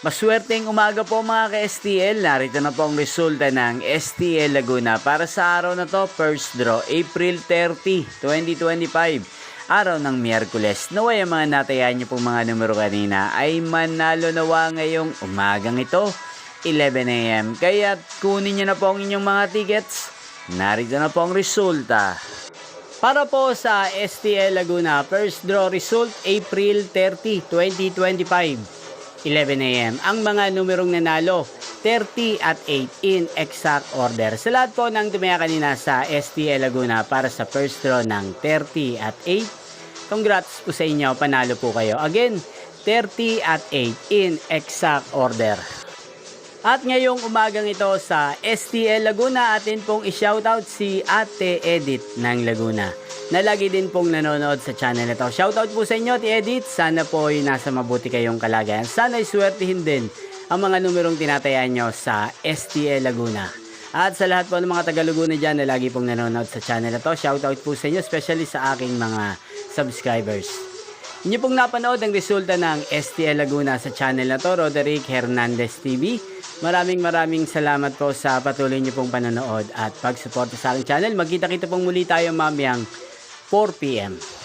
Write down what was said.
Maswerteng umaga po mga ka-STL. Narito na po ang resulta ng STL Laguna para sa araw na to. First draw, April 30, 2025. Araw ng Miyerkules. Naway ang mga natayan niyo pong mga numero kanina ay manalo nawa ngayong umagang ito, 11 AM. Kaya kunin niyo na po ang inyong mga tickets. Narito na po ang resulta. Para po sa STL Laguna, first draw result, April 30, 2025. 11 AM. Ang mga numerong nanalo, 30 at 8 in exact order. Sa lahat po ng tumaya kanina sa STL Laguna para sa first draw ng 30 at 8, congrats po sa inyo, panalo po kayo. Again, 30 at 8 in exact order. At ngayong umagang ito sa STL Laguna, atin pong i-shoutout si Ate Edith ng Laguna na lagi din pong nanonood sa channel ito. Shoutout po sa inyo, Ate Edith. Sana po ay nasa mabuti kayong kalagayan. Sana ay swertihin din ang mga numerong tinatayan nyo sa STL Laguna. At sa lahat po ng mga taga-Laguna dyan na lagi pong nanonood sa channel ito, shoutout po sa inyo, especially sa aking mga subscribers. Inyo pong napanood ang resulta ng STL Laguna sa channel na to, Roderick Hernandez TV. Maraming salamat po sa patuloy niyo pong panonood at pagsuporta sa aking channel. Magkita-kita pong muli tayo mamayang 4 PM.